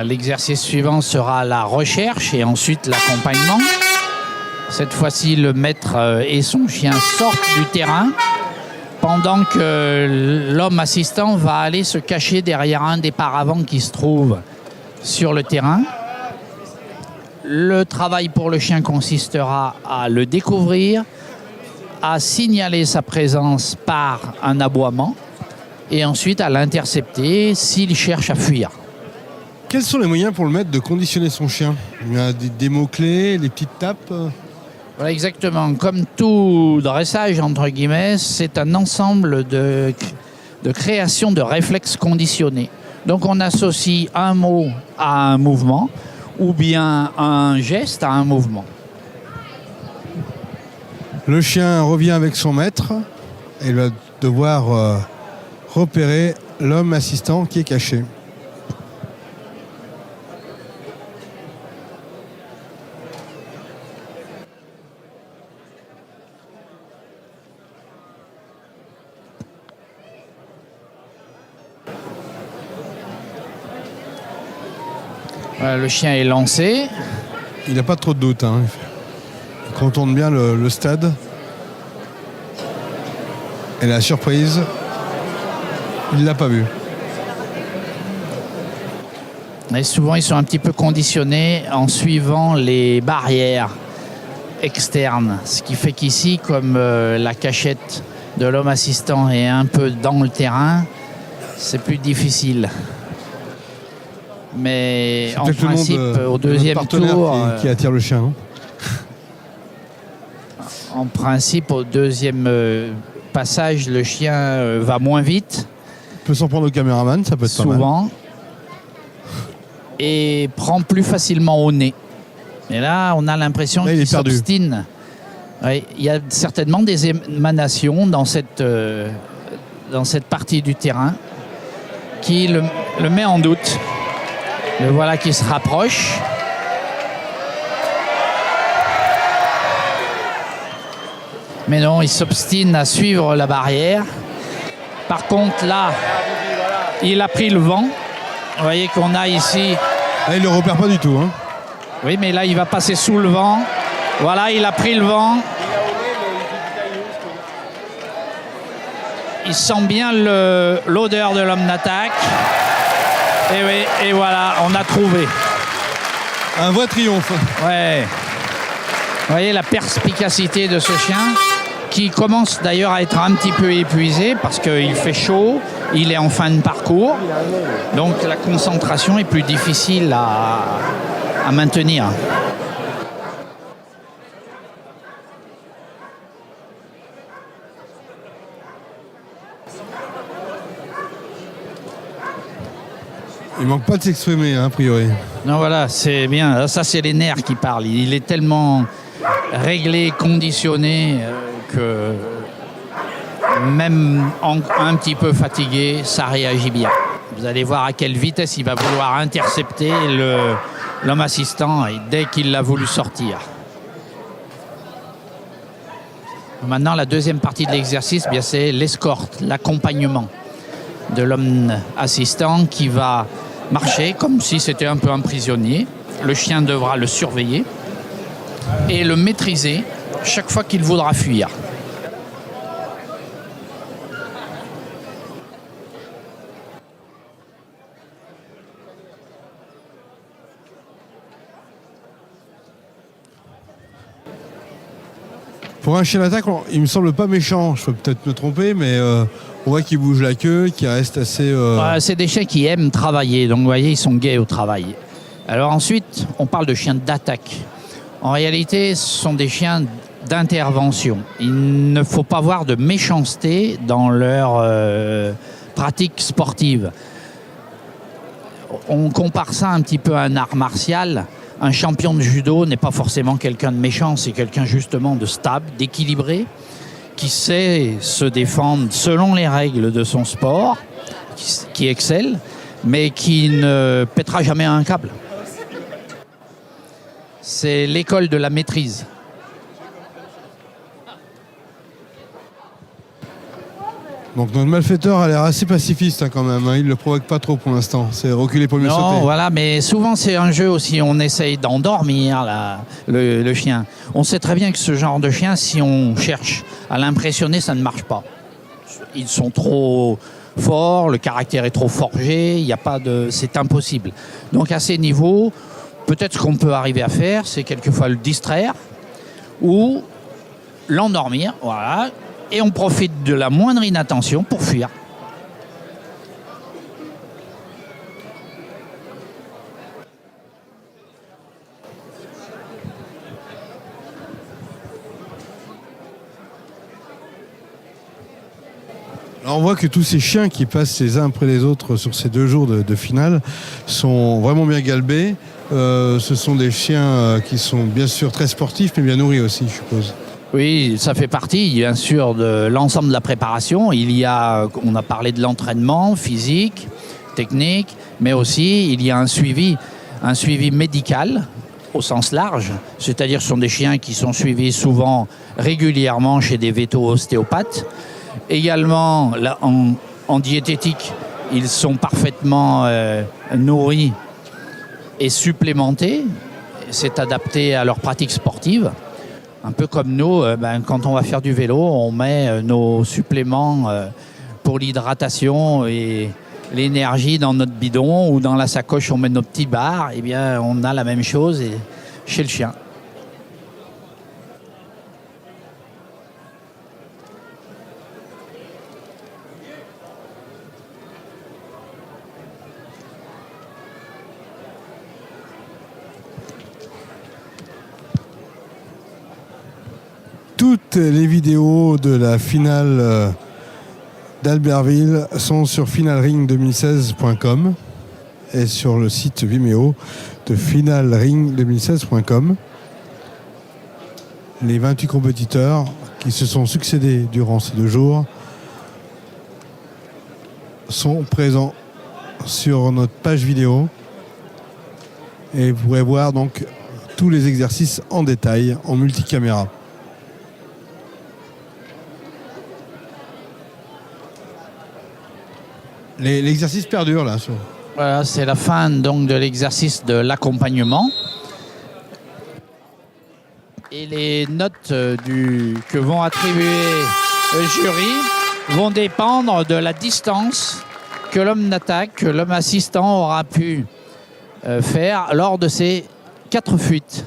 L'exercice suivant sera la recherche et ensuite l'accompagnement. Cette fois-ci, le maître et son chien sortent du terrain pendant que l'homme assistant va aller se cacher derrière un des paravents qui se trouve sur le terrain. Le travail pour le chien consistera à le découvrir, à signaler sa présence par un aboiement et ensuite à l'intercepter s'il cherche à fuir. Quels sont les moyens pour le maître de conditionner son chien? Il y a des mots-clés, des petites tapes? Voilà, exactement. Comme tout dressage, entre guillemets, c'est un ensemble de création de réflexes conditionnés. Donc on associe un mot à un mouvement ou bien un geste à un mouvement. Le chien revient avec son maître et il va devoir repérer l'homme assistant qui est caché. Voilà, le chien est lancé. Il n'a pas trop de doute. Il contourne bien le stade. Et la surprise, il ne l'a pas vu. Et souvent, ils sont un petit peu conditionnés en suivant les barrières externes. Ce qui fait qu'ici, comme la cachette de l'homme assistant est un peu dans le terrain, c'est plus difficile. Mais en principe, au deuxième tour... qui attire le chien. En principe, au deuxième passage, le chien va moins vite. Il peut s'en prendre au caméraman, ça peut être pas mal. Souvent. Et prend plus facilement au nez. Et là, on a l'impression qu'il s'obstine. Ouais, il y a certainement des émanations dans cette partie du terrain qui le met en doute. Le voilà qui se rapproche. Mais non, il s'obstine à suivre la barrière. Par contre, là, il a pris le vent. Vous voyez qu'on a ici... Là, il ne le repère pas du tout. Oui, mais là, il va passer sous le vent. Voilà, il a pris le vent. Il sent bien l'odeur de l'homme d'attaque. Et oui, et voilà, on a trouvé. Un vrai triomphe. Ouais. Vous voyez la perspicacité de ce chien qui commence d'ailleurs à être un petit peu épuisé parce qu'il fait chaud, il est en fin de parcours. Donc la concentration est plus difficile à maintenir. Il manque pas de s'exprimer, a priori. Non, voilà, c'est bien. Ça, c'est les nerfs qui parlent. Il est tellement réglé, conditionné que même un petit peu fatigué, ça réagit bien. Vous allez voir à quelle vitesse il va vouloir intercepter l'homme assistant dès qu'il l'a voulu sortir. Maintenant, la deuxième partie de l'exercice, bien, c'est l'escorte, l'accompagnement de l'homme assistant qui va marcher comme si c'était un peu un prisonnier. Le chien devra le surveiller et le maîtriser chaque fois qu'il voudra fuir. Pour un chien d'attaque, il me semble pas méchant. Je peux peut-être me tromper, mais on voit qu'il bouge la queue, qu'il reste assez... C'est des chiens qui aiment travailler, donc vous voyez, ils sont gais au travail. Alors ensuite, on parle de chiens d'attaque. En réalité, ce sont des chiens d'intervention. Il ne faut pas avoir de méchanceté dans leur pratique sportive. On compare ça un petit peu à un art martial. Un champion de judo n'est pas forcément quelqu'un de méchant, c'est quelqu'un justement de stable, d'équilibré, qui sait se défendre selon les règles de son sport, qui excelle, mais qui ne pètera jamais un câble. C'est l'école de la maîtrise. Donc notre malfaiteur a l'air assez pacifiste quand même, hein. Il ne le provoque pas trop pour l'instant. C'est reculer pour mieux Non, sauter. voilà, mais souvent c'est un jeu aussi, on essaye d'endormir le chien. On sait très bien que ce genre de chien, si on cherche à l'impressionner, ça ne marche pas. Ils sont trop forts, le caractère est trop forgé, il n'y a pas de, c'est impossible. Donc à ces niveaux, peut-être ce qu'on peut arriver à faire, c'est quelquefois le distraire ou l'endormir, voilà, et on profite de la moindre inattention pour fuir. Alors on voit que tous ces chiens qui passent les uns après les autres sur ces 2 jours de finale sont vraiment bien galbés. Ce sont des chiens qui sont bien sûr très sportifs, mais bien nourris aussi, je suppose. Oui, ça fait partie, bien sûr, de l'ensemble de la préparation. On a parlé de l'entraînement physique, technique, mais aussi il y a un suivi médical au sens large. C'est-à-dire que ce sont des chiens qui sont suivis souvent régulièrement chez des véto-ostéopathes. Également, là, en diététique, ils sont parfaitement nourris et supplémentés. C'est adapté à leur pratique sportive. Un peu comme nous, quand on va faire du vélo, on met nos suppléments pour l'hydratation et l'énergie dans notre bidon ou dans la sacoche, on met nos petits bars. Eh bien, on a la même chose chez le chien. Toutes les vidéos de la finale d'Albertville sont sur finalring2016.com et sur le site Vimeo de finalring2016.com. Les 28 compétiteurs qui se sont succédés durant ces 2 jours sont présents sur notre page vidéo et vous pourrez voir donc tous les exercices en détail en multicaméra. L'exercice perdure là. Voilà, c'est la fin donc de l'exercice de l'accompagnement. Et les notes que vont attribuer le jury vont dépendre de la distance que l'homme d'attaque, que l'homme assistant aura pu faire lors de ces 4 fuites.